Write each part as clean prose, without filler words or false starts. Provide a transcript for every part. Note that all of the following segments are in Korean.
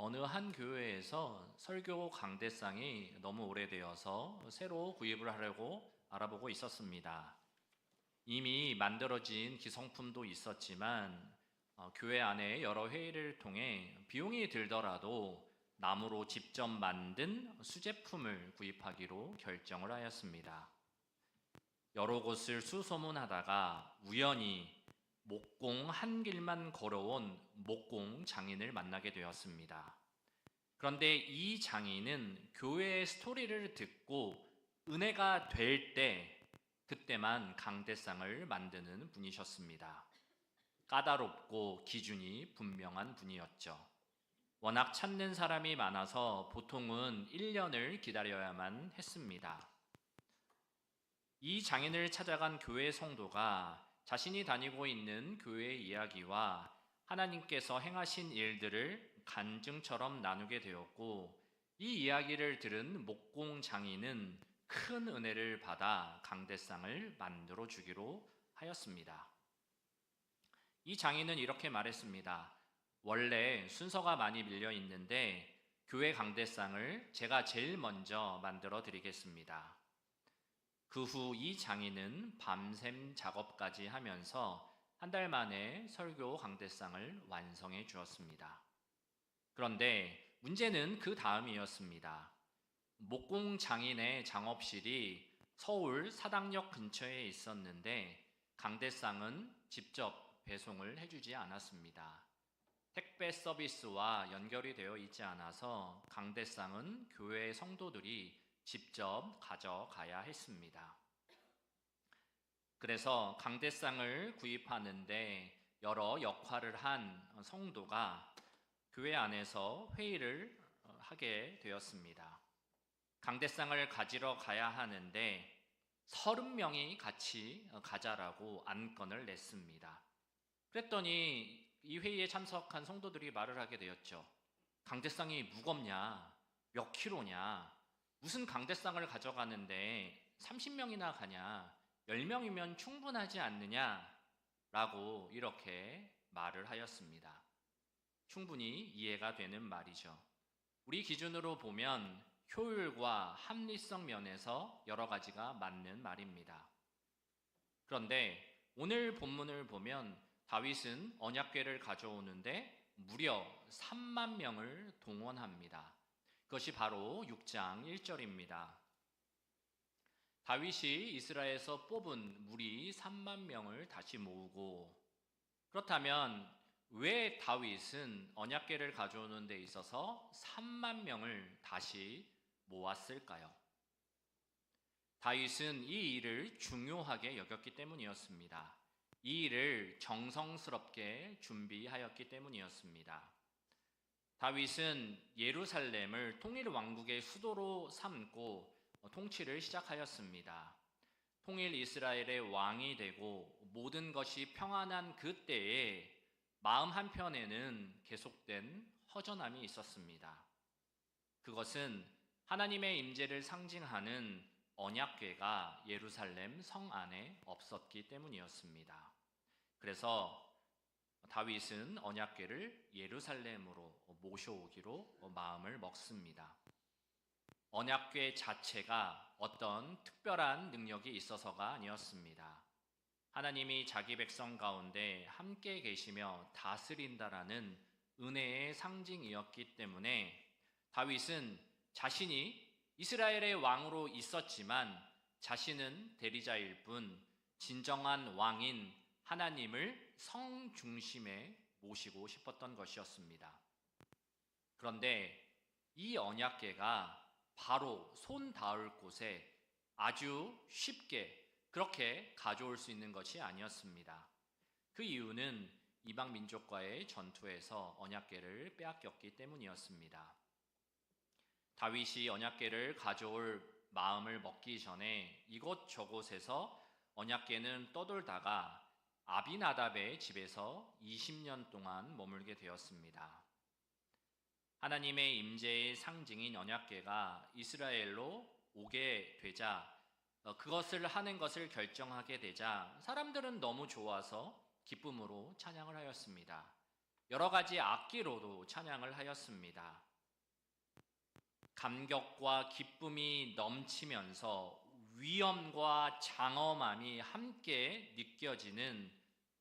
어느 한 교회에서 설교 강대상이 너무 오래되어서 새로 구입을 하려고 알아보고 있었습니다. 이미 만들어진 기성품도 있었지만 교회 안에 여러 회의를 통해 비용이 들더라도 나무로 직접 만든 수제품을 구입하기로 결정을 하였습니다. 여러 곳을 수소문하다가 우연히 목공 한 길만 걸어온 목공 장인을 만나게 되었습니다. 그런데 이 장인은 교회의 스토리를 듣고 은혜가 될 때 그때만 강대상을 만드는 분이셨습니다. 까다롭고 기준이 분명한 분이었죠. 워낙 찾는 사람이 많아서 보통은 1년을 기다려야만 했습니다. 이 장인을 찾아간 교회 성도가 자신이 다니고 있는 교회의 이야기와 하나님께서 행하신 일들을 간증처럼 나누게 되었고, 이 이야기를 들은 목공 장인은 큰 은혜를 받아 강대상을 만들어 주기로 하였습니다. 이 장인은 이렇게 말했습니다. 원래 순서가 많이 밀려 있는데 교회 강대상을 제가 제일 먼저 만들어 드리겠습니다. 그 후 이 장인은 밤샘 작업까지 하면서 한 달 만에 설교 강대상을 완성해 주었습니다. 그런데 문제는 그 다음이었습니다. 목공 장인의 작업실이 서울 사당역 근처에 있었는데 강대상은 직접 배송을 해주지 않았습니다. 택배 서비스와 연결이 되어 있지 않아서 강대상은 교회 성도들이 직접 가져가야 했습니다. 그래서 강대상을 구입하는데 여러 역할을 한 성도가 교회 안에서 회의를 하게 되었습니다. 강대상을 가지러 가야 하는데 30명이 같이 가자라고 안건을 냈습니다. 그랬더니 이 회의에 참석한 성도들이 말을 하게 되었죠. 강대상이 무겁냐? 몇 킬로냐? 무슨 강대상을 가져가는데 30명이나 가냐? 10명이면 충분하지 않느냐? 라고 이렇게 말을 하였습니다. 충분히 이해가 되는 말이죠. 우리 기준으로 보면 효율과 합리성 면에서 여러 가지가 맞는 말입니다. 그런데 오늘 본문을 보면 다윗은 언약궤를 가져오는데 무려 3만 명을 동원합니다. 그것이 바로 6장 1절입니다. 다윗이 이스라엘에서 뽑은 무리 3만 명을 다시 모으고, 그렇다면 왜 다윗은 언약궤를 가져오는 데 있어서 3만 명을 다시 모았을까요? 다윗은 이 일을 중요하게 여겼기 때문이었습니다. 이 일을 정성스럽게 준비하였기 때문이었습니다. 다윗은 예루살렘을 통일 왕국의 수도로 삼고 통치를 시작하였습니다. 통일 이스라엘의 왕이 되고 모든 것이 평안한 그때에 마음 한편에는 계속된 허전함이 있었습니다. 그것은 하나님의 임재를 상징하는 언약궤가 예루살렘 성 안에 없었기 때문이었습니다. 그래서 다윗은 언약궤를 예루살렘으로 모셔오기로 마음을 먹습니다. 언약궤 자체가 어떤 특별한 능력이 있어서가 아니었습니다. 하나님이 자기 백성 가운데 함께 계시며 다스린다라는 은혜의 상징이었기 때문에 다윗은 자신이 이스라엘의 왕으로 있었지만 자신은 대리자일 뿐 진정한 왕인 하나님을 성 중심에 모시고 싶었던 것이었습니다. 그런데 이 언약궤가 바로 손 닿을 곳에 아주 쉽게 그렇게 가져올 수 있는 것이 아니었습니다. 그 이유는 이방 민족과의 전투에서 언약궤를 빼앗겼기 때문이었습니다. 다윗이 언약궤를 가져올 마음을 먹기 전에 이곳저곳에서 언약궤는 떠돌다가 아비나답의 집에서 20년 동안 머물게 되었습니다. 하나님의 임재의 상징인 언약궤가 이스라엘로 오게 되자, 그것을 하는 것을 결정하게 되자 사람들은 너무 좋아서 기쁨으로 찬양을 하였습니다. 여러 가지 악기로도 찬양을 하였습니다. 감격과 기쁨이 넘치면서 위엄과 장엄함이 함께 느껴지는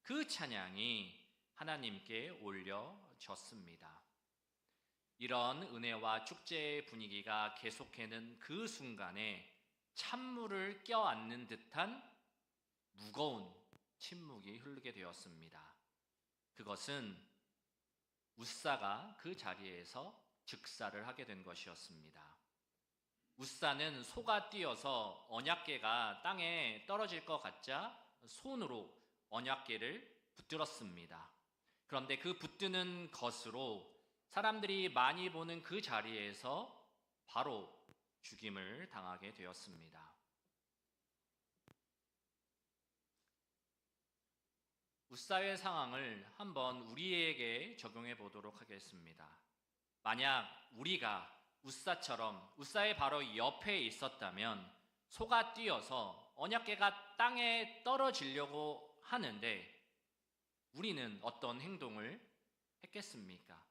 그 찬양이 하나님께 올려졌습니다. 이런 은혜와 축제의 분위기가 계속되는 그 순간에 찬물을 껴안는 듯한 무거운 침묵이 흐르게 되었습니다. 그것은 웃사가 그 자리에서 즉사를 하게 된 것이었습니다. 웃사는 소가 뛰어서 언약궤가 땅에 떨어질 것 같자 손으로 언약궤를 붙들었습니다. 그런데 그 붙드는 것으로 사람들이 많이 보는 그 자리에서 바로 죽임을 당하게 되었습니다. 웃사의 상황을 한번 우리에게 적용해 보도록 하겠습니다. 만약 우리가 웃사의 바로 옆에 있었다면 소가 뛰어서 언약궤가 땅에 떨어지려고 하는데 우리는 어떤 행동을 했겠습니까?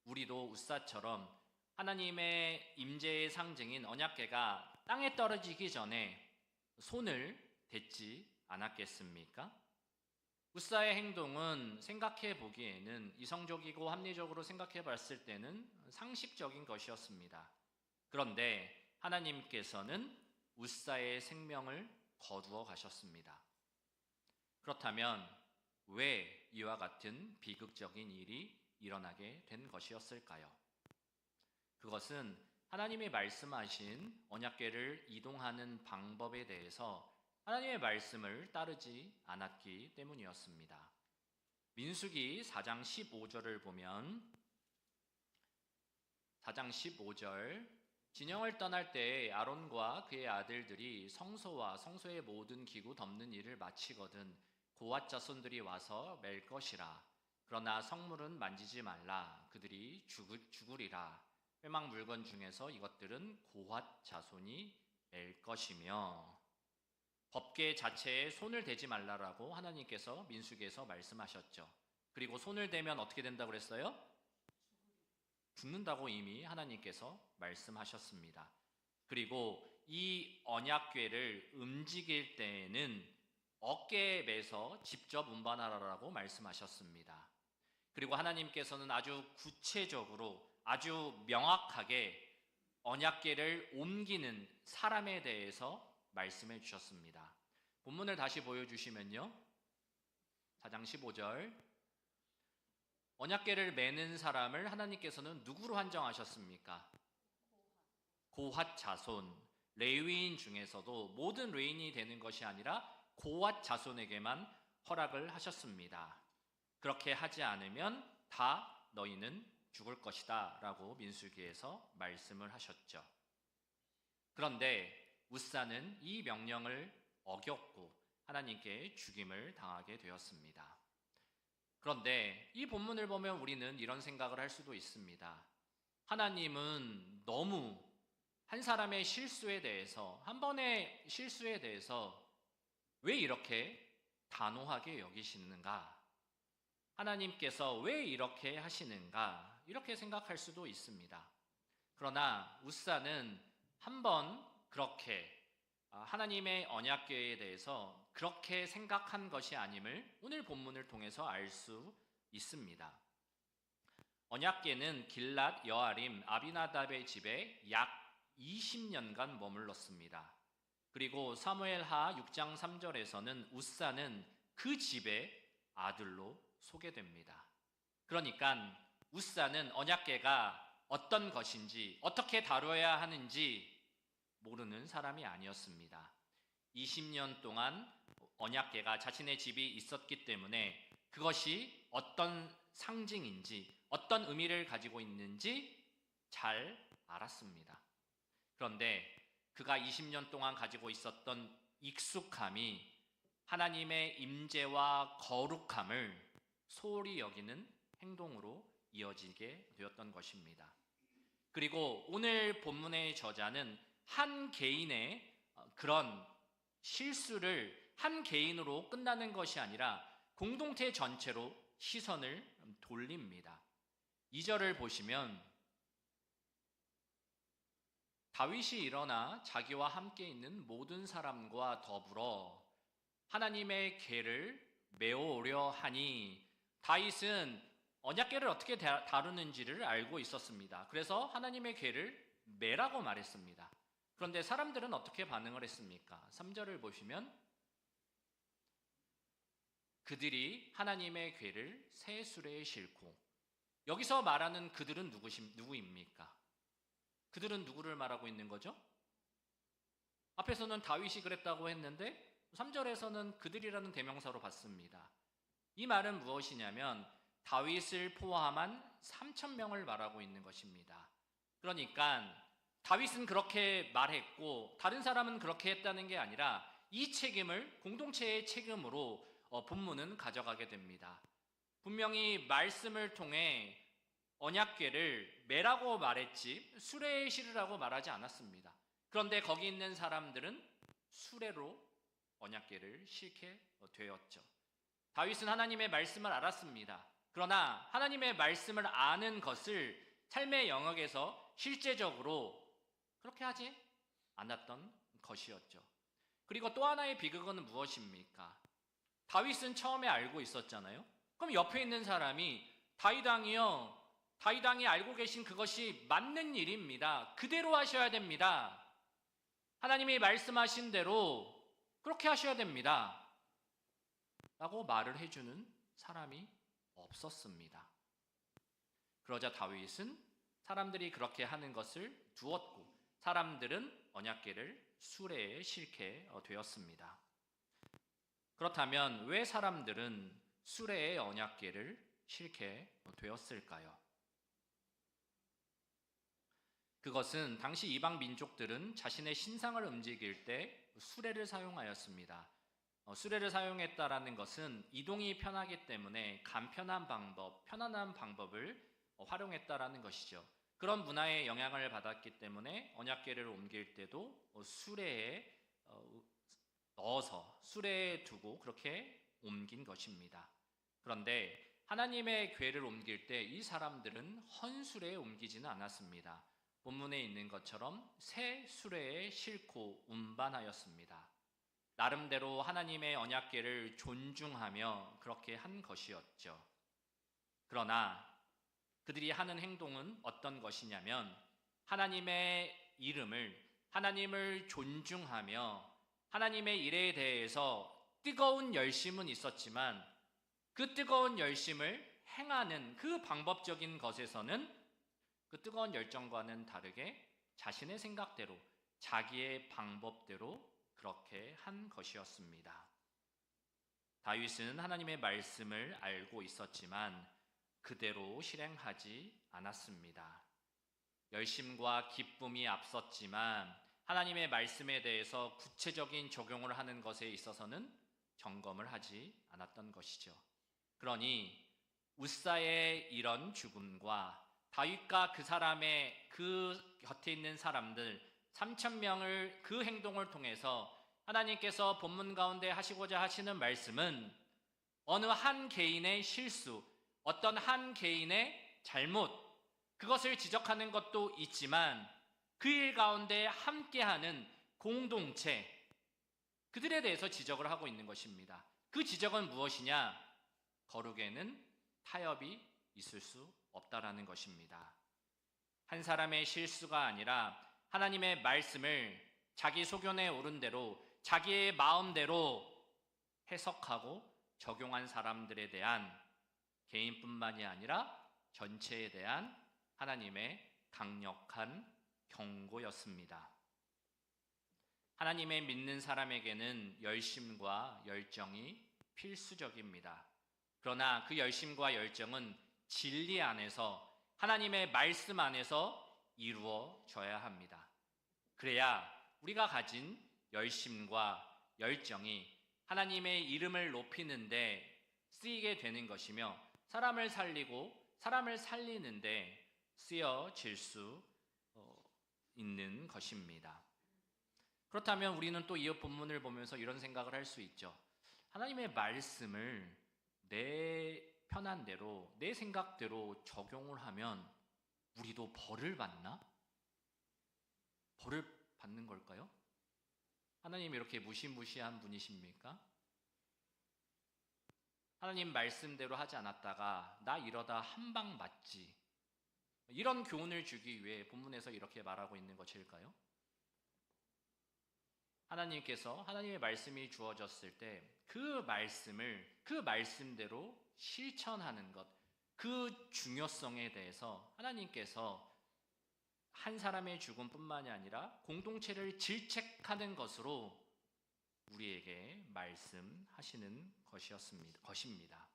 우리도 웃사처럼 하나님의 임재의 상징인 언약궤가 땅에 떨어지기 전에 손을 댔지 않았겠습니까? 웃사의 행동은 생각해 보기에는 이성적이고 합리적으로 생각해 봤을 때는 상식적인 것이었습니다. 그런데 하나님께서는 웃사의 생명을 거두어 가셨습니다. 그렇다면 왜 이와 같은 비극적인 일이 일어나게 된 것이었을까요? 그것은 하나님이 말씀하신 언약궤를 이동하는 방법에 대해서 하나님의 말씀을 따르지 않았기 때문이었습니다. 민수기 4장 15절을 보면 4장 15절 진영을 떠날 때 아론과 그의 아들들이 성소와 성소의 모든 기구 덮는 일을 마치거든 고앗 자손들이 와서 맬 것이라. 그러나 성물은 만지지 말라. 그들이 죽으리라. 회막 물건 중에서 이것들은 고앗 자손이 맬 것이며 법궤 자체에 손을 대지 말라라고 하나님께서 민수기에서 말씀하셨죠. 그리고 손을 대면 어떻게 된다고 그랬어요? 죽는다고 이미 하나님께서 말씀하셨습니다. 그리고 이 언약궤를 움직일 때에는 어깨에 매서 직접 운반하라라고 말씀하셨습니다. 그리고 하나님께서는 아주 구체적으로 아주 명확하게 언약궤를 옮기는 사람에 대해서 말씀해 주셨습니다. 본문을 다시 보여주시면요. 4장 15절 언약궤를 매는 사람을 하나님께서는 누구로 한정하셨습니까? 고핫 자손, 레위인 중에서도 모든 레위인이 되는 것이 아니라 고핫 자손에게만 허락을 하셨습니다. 그렇게 하지 않으면 다 너희는 죽을 것이다 라고 민수기에서 말씀을 하셨죠. 그런데 웃사는 이 명령을 어겼고 하나님께 죽임을 당하게 되었습니다. 그런데 이 본문을 보면 우리는 이런 생각을 할 수도 있습니다. 하나님은 너무 한 사람의 실수에 대해서, 한 번의 실수에 대해서 왜 이렇게 단호하게 여기시는가? 하나님께서 왜 이렇게 하시는가? 이렇게 생각할 수도 있습니다. 그러나 웃사는 한번 그렇게 하나님의 언약궤에 대해서 그렇게 생각한 것이 아님을 오늘 본문을 통해서 알 수 있습니다. 언약궤는 길랏 여아림 아비나답의 집에 약 20년간 머물렀습니다. 그리고 사무엘하 6장 3절에서는 웃사는 그 집의 아들로 소개됩니다. 그러니까 웃사는 언약궤가 어떤 것인지 어떻게 다뤄야 하는지 모르는 사람이 아니었습니다. 20년 동안 언약궤가 자신의 집이 있었기 때문에 그것이 어떤 상징인지 어떤 의미를 가지고 있는지 잘 알았습니다. 그런데 그가 20년 동안 가지고 있었던 익숙함이 하나님의 임재와 거룩함을 소홀히 여기는 행동으로 이어지게 되었던 것입니다. 그리고 오늘 본문의 저자는 한 개인의 그런 실수를 한 개인으로 끝나는 것이 아니라 공동체 전체로 시선을 돌립니다. 2절을 보시면 다윗이 일어나 자기와 함께 있는 모든 사람과 더불어 하나님의 궤를 메어오려 하니, 다윗은 언약궤를 어떻게 다루는지를 알고 있었습니다. 그래서 하나님의 궤를 메라고 말했습니다. 그런데 사람들은 어떻게 반응을 했습니까? 3절을 보시면 그들이 하나님의 궤를 새 수레에 싣고, 여기서 말하는 그들은 누구입니까? 그들은 누구를 말하고 있는 거죠? 앞에서는 다윗이 그랬다고 했는데 3절에서는 그들이라는 대명사로 봤습니다. 이 말은 무엇이냐면 다윗을 포함한 3,000명을 말하고 있는 것입니다. 그러니까 다윗은 그렇게 말했고 다른 사람은 그렇게 했다는 게 아니라 이 책임을 공동체의 책임으로 본문은 가져가게 됩니다. 분명히 말씀을 통해 언약궤를 메라고 말했지 수레에 실으라고 말하지 않았습니다. 그런데 거기 있는 사람들은 수레로 언약궤를 싣게 되었죠. 다윗은 하나님의 말씀을 알았습니다. 그러나 하나님의 말씀을 아는 것을 삶의 영역에서 실제적으로 그렇게 하지 않았던 것이었죠. 그리고 또 하나의 비극은 무엇입니까? 다윗은 처음에 알고 있었잖아요. 그럼 옆에 있는 사람이 다윗 왕이 알고 계신 그것이 맞는 일입니다. 그대로 하셔야 됩니다. 하나님이 말씀하신 대로 그렇게 하셔야 됩니다. 라고 말을 해주는 사람이 없었습니다. 그러자 다윗은 사람들이 그렇게 하는 것을 두었고 사람들은 언약궤를 수레에 싣게 되었습니다. 그렇다면 왜 사람들은 수레에 언약궤를 싣게 되었을까요? 그것은 당시 이방 민족들은 자신의 신상을 움직일 때 수레를 사용하였습니다. 수레를 사용했다라는 것은 이동이 편하기 때문에 간편한 방법, 편안한 방법을 활용했다라는 것이죠. 그런 문화의 영향을 받았기 때문에 언약궤를 옮길 때도 수레에 넣어서 수레에 두고 그렇게 옮긴 것입니다. 그런데 하나님의 궤를 옮길 때 이 사람들은 헌수레에 옮기지는 않았습니다. 본문에 있는 것처럼 새 수레에 싣고 운반하였습니다. 나름대로 하나님의 언약궤를 존중하며 그렇게 한 것이었죠. 그러나 그들이 하는 행동은 어떤 것이냐면 하나님의 하나님을 존중하며 하나님의 일에 대해서 뜨거운 열심은 있었지만 그 뜨거운 열심을 행하는 그 방법적인 것에서는 그 뜨거운 열정과는 다르게 자신의 생각대로 자기의 방법대로 그렇게 한 것이었습니다. 다윗은 하나님의 말씀을 알고 있었지만 그대로 실행하지 않았습니다. 열심과 기쁨이 앞섰지만 하나님의 말씀에 대해서 구체적인 적용을 하는 것에 있어서는 점검을 하지 않았던 것이죠. 그러니 웃사의 이런 죽음과 다윗과 그 사람의 그 곁에 있는 사람들 3,000명을 그 행동을 통해서 하나님께서 본문 가운데 하시고자 하시는 말씀은 어느 한 개인의 실수, 어떤 한 개인의 잘못, 그것을 지적하는 것도 있지만 그 일 가운데 함께하는 공동체, 그들에 대해서 지적을 하고 있는 것입니다. 그 지적은 무엇이냐? 거룩에는 타협이 있을 수 없다라는 것입니다. 한 사람의 실수가 아니라 하나님의 말씀을 자기 소견에 오른 대로 자기의 마음대로 해석하고 적용한 사람들에 대한 개인뿐만이 아니라 전체에 대한 하나님의 강력한 경고였습니다. 하나님의 믿는 사람에게는 열심과 열정이 필수적입니다. 그러나 그 열심과 열정은 진리 안에서 하나님의 말씀 안에서 이루어져야 합니다. 그래야 우리가 가진 열심과 열정이 하나님의 이름을 높이는데 쓰이게 되는 것이며 사람을 살리고 사람을 살리는데 쓰여질 수 있는 것입니다. 그렇다면 우리는 또 이 본문을 보면서 이런 생각을 할 수 있죠. 하나님의 말씀을 내 편한 대로 내 생각대로 적용을 하면 우리도 벌을 받나? 벌을 받는 걸까요? 하나님 이렇게 무시무시한 분이십니까? 하나님 말씀대로 하지 않았다가 나 이러다 한 방 맞지. 이런 교훈을 주기 위해 본문에서 이렇게 말하고 있는 것일까요? 하나님께서 하나님의 말씀이 주어졌을 때 그 말씀대로 실천하는 것, 그 중요성에 대해서 하나님께서 한 사람의 죽음뿐만이 아니라 공동체를 질책하는 것으로 우리에게 말씀하시는 것입니다.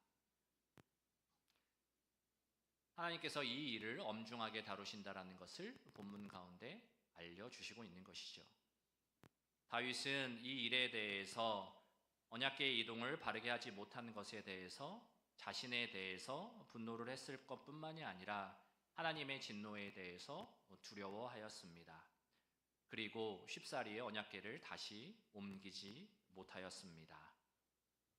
하나님께서 이 일을 엄중하게 다루신다라는 것을 본문 가운데 알려주시고 있는 것이죠. 다윗은 이 일에 대해서 언약궤의 이동을 바르게 하지 못하는 것에 대해서 자신에 대해서 분노를 했을 것뿐만이 아니라 하나님의 진노에 대해서 두려워하였습니다. 그리고 쉽사리에 언약궤를 다시 옮기지 못하였습니다.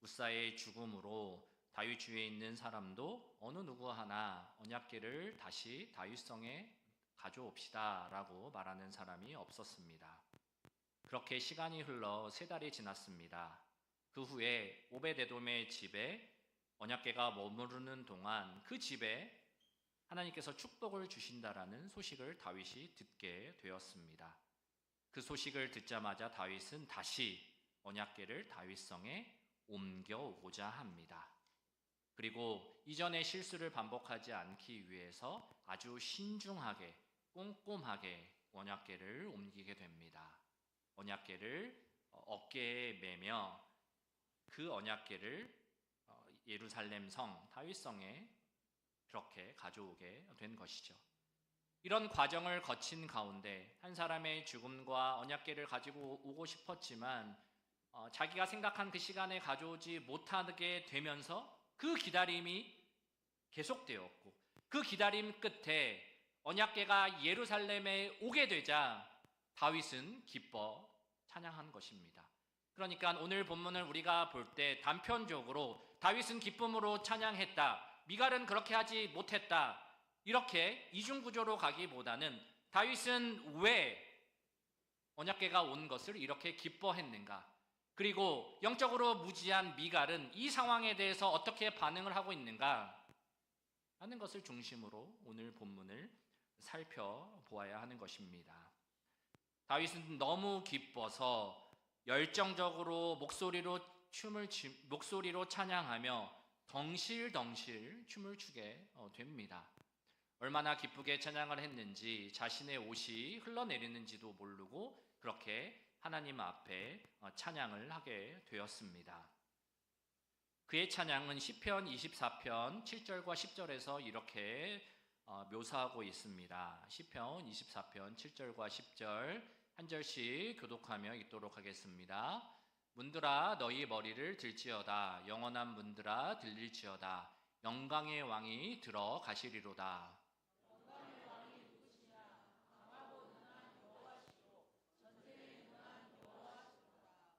우사의 죽음으로 다윗 주위에 있는 사람도 어느 누구 하나 언약궤를 다시 다윗성에 가져옵시다 라고 말하는 사람이 없었습니다. 그렇게 시간이 흘러 3달이 지났습니다. 그 후에 오베데돔의 집에 언약궤가 머무르는 동안 그 집에 하나님께서 축복을 주신다라는 소식을 다윗이 듣게 되었습니다. 그 소식을 듣자마자 다윗은 다시 언약궤를 다윗성에 옮겨오고자 합니다. 그리고 이전의 실수를 반복하지 않기 위해서 아주 신중하게 꼼꼼하게 언약궤를 옮기게 됩니다. 언약궤를 어깨에 매며 그 언약궤를 예루살렘 성 다윗성에 그렇게 가져오게 된 것이죠. 이런 과정을 거친 가운데 한 사람의 죽음과 언약궤를 가지고 오고 싶었지만 자기가 생각한 그 시간에 가져오지 못하게 되면서 그 기다림이 계속되었고 그 기다림 끝에 언약궤가 예루살렘에 오게 되자 다윗은 기뻐 찬양한 것입니다. 그러니까 오늘 본문을 우리가 볼 때 단편적으로 다윗은 기쁨으로 찬양했다, 미갈은 그렇게 하지 못했다, 이렇게 이중구조로 가기보다는 다윗은 왜 언약궤가 온 것을 이렇게 기뻐했는가, 그리고 영적으로 무지한 미갈은 이 상황에 대해서 어떻게 반응을 하고 있는가 하는 것을 중심으로 오늘 본문을 살펴보아야 하는 것입니다. 다윗은 너무 기뻐서 열정적으로 목소리로 찬양하며 덩실덩실 춤을 추게 됩니다. 얼마나 기쁘게 찬양을 했는지 자신의 옷이 흘러내리는지도 모르고 그렇게 하나님 앞에 찬양을 하게 되었습니다. 그의 찬양은 시편 24편 7절과 10절에서 이렇게 묘사하고 있습니다. 시편 24편 7절과 10절 한 절씩 교독하며 읽도록 하겠습니다. 문들아 너희 머리를 들지어다. 영원한 문들아 들릴지어다. 영광의 왕이 들어가시리로다.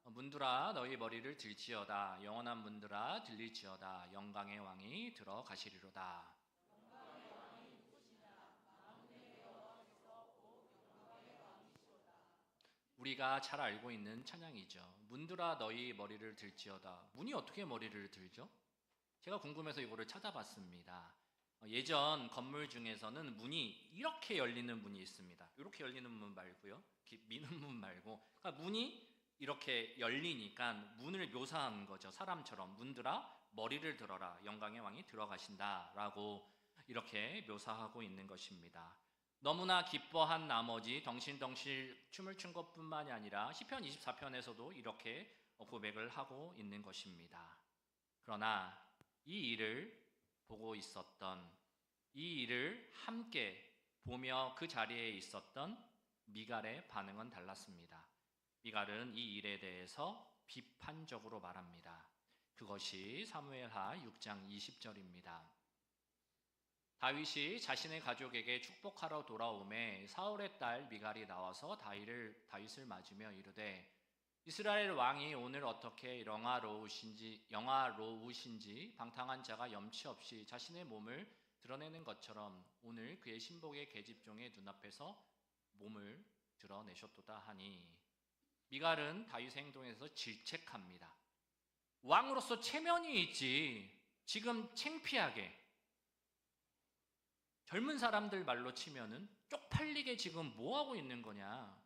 문들아 너희 머리를 들지어다. 영원한 문들아 들릴지어다. 영광의 왕이 들어가시리로다. 우리가 잘 알고 있는 찬양이죠. 문들아 너희 머리를 들지어다. 문이 어떻게 머리를 들죠? 제가 궁금해서 이거를 찾아봤습니다. 예전 건물 중에서는 문이 이렇게 열리는 문이 있습니다. 이렇게 열리는 문 말고요. 이렇게 미는 문 말고. 그러니까 문이 이렇게 열리니까 문을 묘사한 거죠. 사람처럼 문들아 머리를 들어라. 영광의 왕이 들어가신다라고 이렇게 묘사하고 있는 것입니다. 너무나 기뻐한 나머지 덩실덩실 춤을 춘 것뿐만이 아니라 시편 24편에서도 이렇게 고백을 하고 있는 것입니다. 그러나 이 일을 보고 있었던, 이 일을 함께 보며 그 자리에 있었던 미갈의 반응은 달랐습니다. 미갈은 이 일에 대해서 비판적으로 말합니다. 그것이 사무엘하 6장 20절입니다. 다윗이 자신의 가족에게 축복하러 돌아오매 사울의 딸 미갈이 나와서 다윗을 맞으며 이르되 이스라엘 왕이 오늘 어떻게 영화로우신지 방탕한 자가 염치 없이 자신의 몸을 드러내는 것처럼 오늘 그의 신복의 계집종의 눈앞에서 몸을 드러내셨도다 하니 미갈은 다윗의 행동에서 질책합니다. 왕으로서 체면이 있지. 지금 창피하게 젊은 사람들 말로 치면은 쪽팔리게 지금 뭐 하고 있는 거냐?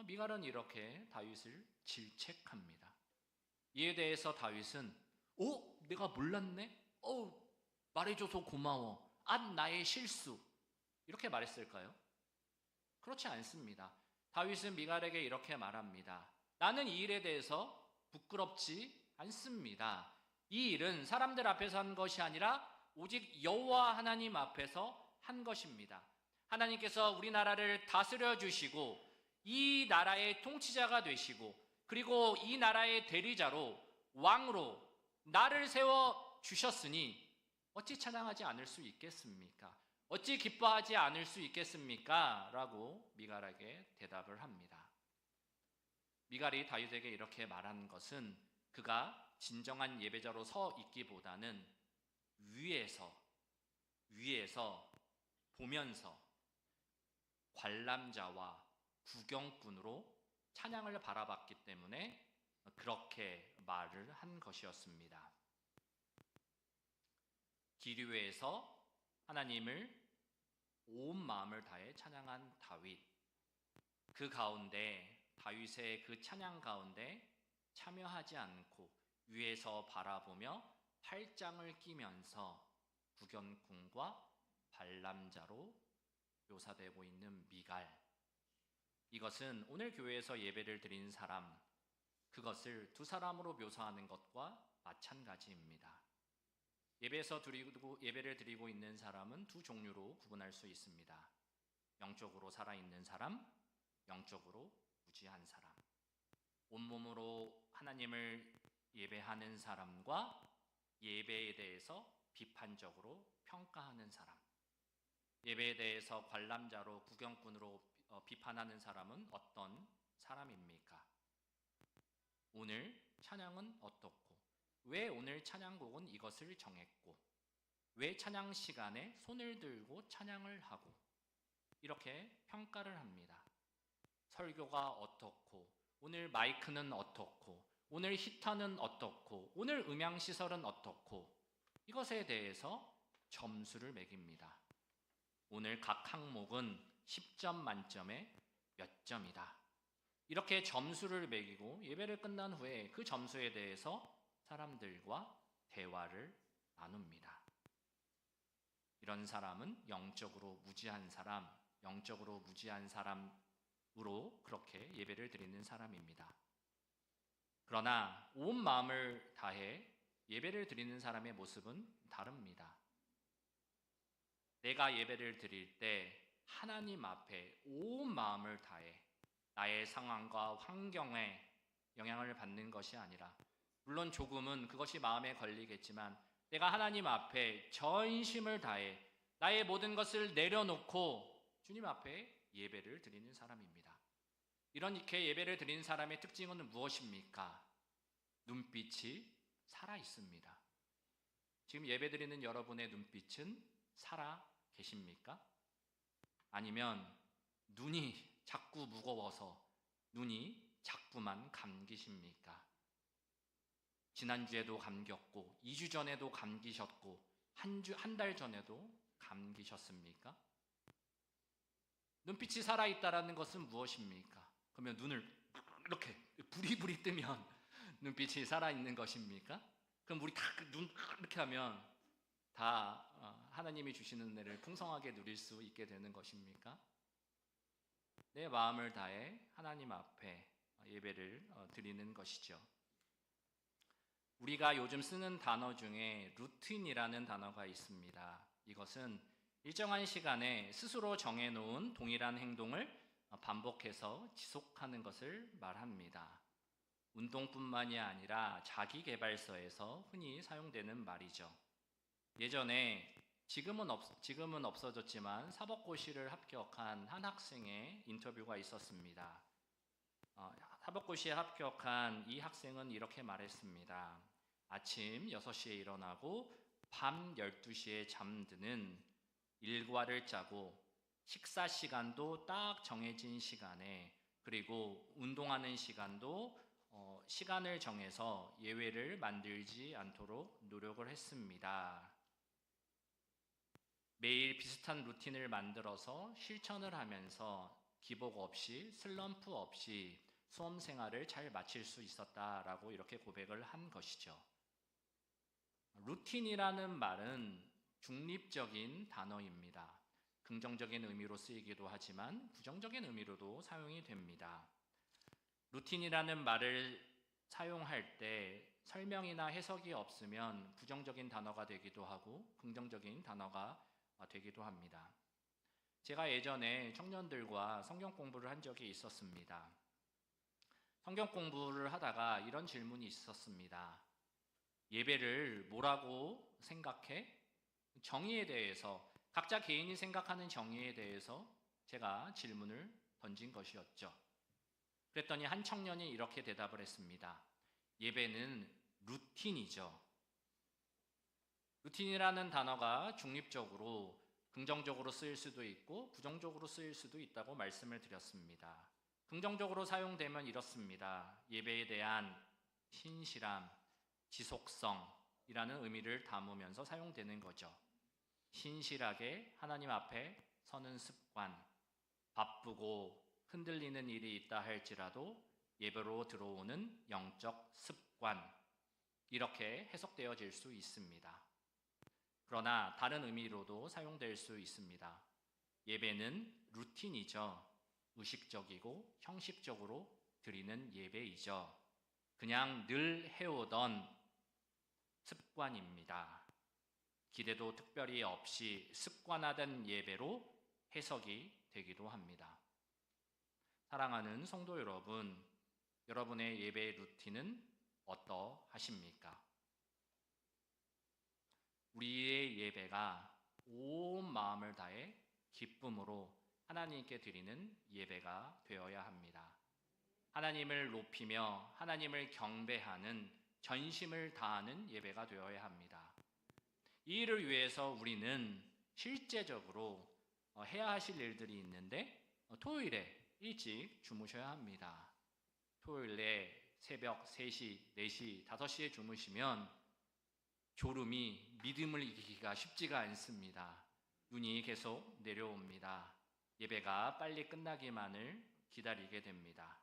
미갈은 이렇게 다윗을 질책합니다. 이에 대해서 다윗은 내가 몰랐네? 말해줘서 고마워. 나의 실수. 이렇게 말했을까요? 그렇지 않습니다. 다윗은 미갈에게 이렇게 말합니다. 나는 이 일에 대해서 부끄럽지 않습니다. 이 일은 사람들 앞에서 한 것이 아니라 오직 여호와 하나님 앞에서 한 것입니다. 하나님께서 우리나라를 다스려 주시고 이 나라의 통치자가 되시고 그리고 이 나라의 대리자로 왕으로 나를 세워 주셨으니 어찌 찬양하지 않을 수 있겠습니까? 어찌 기뻐하지 않을 수 있겠습니까? 라고 미갈에게 대답을 합니다. 미갈이 다윗에게 이렇게 말한 것은 그가 진정한 예배자로 서 있기보다는 위에서 보면서 관람자와 구경꾼으로 찬양을 바라봤기 때문에 그렇게 말을 한 것이었습니다. 기류에서 하나님을 온 마음을 다해 찬양한 다윗, 그 가운데 다윗의 그 찬양 가운데 참여하지 않고 위에서 바라보며 팔짱을 끼면서 구경꾼과 관람자로 묘사되고 있는 미갈, 이것은 오늘 교회에서 예배를 드린 사람, 그것을 두 사람으로 묘사하는 것과 마찬가지입니다. 예배를 드리고 있는 사람은 두 종류로 구분할 수 있습니다. 영적으로 살아있는 사람, 영적으로 무지한 사람. 온몸으로 하나님을 예배하는 사람과 예배에 대해서 비판적으로 평가하는 사람. 예배에 대해서 관람자로 구경꾼으로 비판하는 사람은 어떤 사람입니까? 오늘 찬양은 어떻고, 왜 오늘 찬양곡은 이것을 정했고, 왜 찬양 시간에 손을 들고 찬양을 하고 이렇게 평가를 합니다. 설교가 어떻고, 오늘 마이크는 어떻고, 오늘 히터는 어떻고, 오늘 음향시설은 어떻고, 이것에 대해서 점수를 매깁니다. 오늘 각 항목은 10점 만점에 몇 점이다. 이렇게 점수를 매기고 예배를 끝난 후에 그 점수에 대해서 사람들과 대화를 나눕니다. 이런 사람은 영적으로 무지한 사람으로 그렇게 예배를 드리는 사람입니다. 그러나 온 마음을 다해 예배를 드리는 사람의 모습은 다릅니다. 내가 예배를 드릴 때 하나님 앞에 온 마음을 다해 나의 상황과 환경에 영향을 받는 것이 아니라, 물론 조금은 그것이 마음에 걸리겠지만 내가 하나님 앞에 전심을 다해 나의 모든 것을 내려놓고 주님 앞에 예배를 드리는 사람입니다. 이렇게 예배를 드리는 사람의 특징은 무엇입니까? 눈빛이 살아 있습니다. 지금 예배 드리는 여러분의 눈빛은 살아 계십니까? 아니면 눈이 자꾸 무거워서 눈이 자꾸만 감기십니까? 지난주에도 감겼고 2주 전에도 감기셨고 한 달 전에도 감기셨습니까? 눈빛이 살아있다라는 것은 무엇입니까? 그러면 눈을 이렇게 부리부리 뜨면 눈빛이 살아있는 것입니까? 그럼 우리 다 눈 이렇게 하면 다 하나님이 주시는 은혜를 풍성하게 누릴 수 있게 되는 것입니까? 내 마음을 다해 하나님 앞에 예배를 드리는 것이죠. 우리가 요즘 쓰는 단어 중에 루틴이라는 단어가 있습니다. 이것은 일정한 시간에 스스로 정해놓은 동일한 행동을 반복해서 지속하는 것을 말합니다. 운동뿐만이 아니라 자기계발서에서 흔히 사용되는 말이죠. 예전에 지금은 없어졌지만 사법고시를 합격한 한 학생의 인터뷰가 있었습니다. 사법고시에 합격한 이 학생은 이렇게 말했습니다. 아침 6시에 일어나고 밤 12시에 잠드는 일과를 짜고 식사 시간도 딱 정해진 시간에, 그리고 운동하는 시간도 시간을 정해서 예외를 만들지 않도록 노력을 했습니다. 매일 비슷한 루틴을 만들어서 실천을 하면서 기복 없이 슬럼프 없이 수험 생활을 잘 마칠 수 있었다라고 이렇게 고백을 한 것이죠. 루틴이라는 말은 중립적인 단어입니다. 긍정적인 의미로 쓰이기도 하지만 부정적인 의미로도 사용이 됩니다. 루틴이라는 말을 사용할 때 설명이나 해석이 없으면 부정적인 단어가 되기도 하고 긍정적인 단어가 되기도 합니다. 제가 예전에 청년들과 성경 공부를 한 적이 있었습니다. 성경 공부를 하다가 이런 질문이 있었습니다. 예배를 뭐라고 생각해? 정의에 대해서, 각자 개인이 생각하는 정의에 대해서 제가 질문을 던진 것이었죠. 그랬더니 한 청년이 이렇게 대답을 했습니다. 예배는 루틴이죠. 루틴이라는 단어가 중립적으로 긍정적으로 쓰일 수도 있고 부정적으로 쓰일 수도 있다고 말씀을 드렸습니다. 긍정적으로 사용되면 이렇습니다. 예배에 대한 신실함, 지속성이라는 의미를 담으면서 사용되는 거죠. 신실하게 하나님 앞에 서는 습관, 바쁘고 흔들리는 일이 있다 할지라도 예배로 들어오는 영적 습관, 이렇게 해석되어질 수 있습니다. 그러나 다른 의미로도 사용될 수 있습니다. 예배는 루틴이죠. 의식적이고 형식적으로 드리는 예배이죠. 그냥 늘 해오던 습관입니다. 기대도 특별히 없이 습관화된 예배로 해석이 되기도 합니다. 사랑하는 성도 여러분, 여러분의 예배 루틴은 어떠하십니까? 우리의 예배가 온 마음을 다해 기쁨으로 하나님께 드리는 예배가 되어야 합니다. 하나님을 높이며 하나님을 경배하는 전심을 다하는 예배가 되어야 합니다. 이 일을 위해서 우리는 실제적으로 해야 하실 일들이 있는데 토요일에 일찍 주무셔야 합니다. 토요일에 새벽 3시, 4시, 5시에 주무시면 졸음이 믿음을 이기기가 쉽지가 않습니다. 눈이 계속 내려옵니다. 예배가 빨리 끝나기만을 기다리게 됩니다.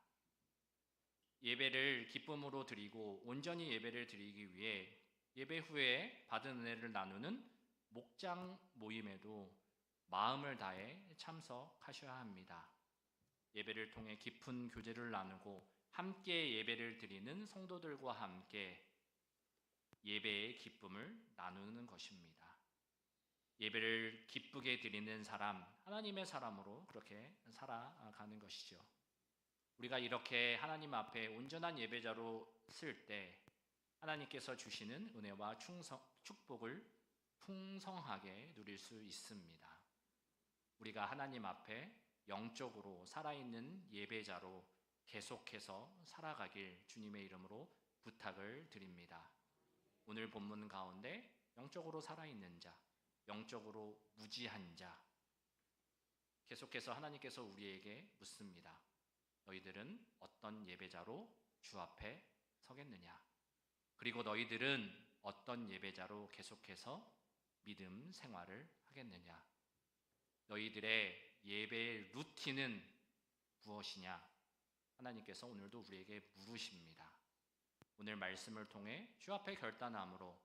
예배를 기쁨으로 드리고 온전히 예배를 드리기 위해 예배 후에 받은 은혜를 나누는 목장 모임에도 마음을 다해 참석하셔야 합니다. 예배를 통해 깊은 교제를 나누고 함께 예배를 드리는 성도들과 함께 예배의 기쁨을 나누는 것입니다. 예배를 기쁘게 드리는 사람, 하나님의 사람으로 그렇게 살아가는 것이죠. 우리가 이렇게 하나님 앞에 온전한 예배자로 쓸 때 하나님께서 주시는 은혜와 축복을 풍성하게 누릴 수 있습니다. 우리가 하나님 앞에 영적으로 살아있는 예배자로 계속해서 살아가길 주님의 이름으로 부탁을 드립니다. 오늘 본문 가운데 영적으로 살아있는 자, 영적으로 무지한 자, 계속해서 하나님께서 우리에게 묻습니다. 너희들은 어떤 예배자로 주 앞에 서겠느냐? 그리고 너희들은 어떤 예배자로 계속해서 믿음 생활을 하겠느냐? 너희들의 예배의 루틴은 무엇이냐? 하나님께서 오늘도 우리에게 물으십니다. 오늘 말씀을 통해 주 앞에 결단함으로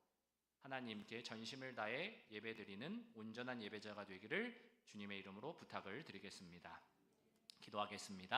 하나님께 전심을 다해 예배드리는 온전한 예배자가 되기를 주님의 이름으로 부탁을 드리겠습니다. 기도하겠습니다.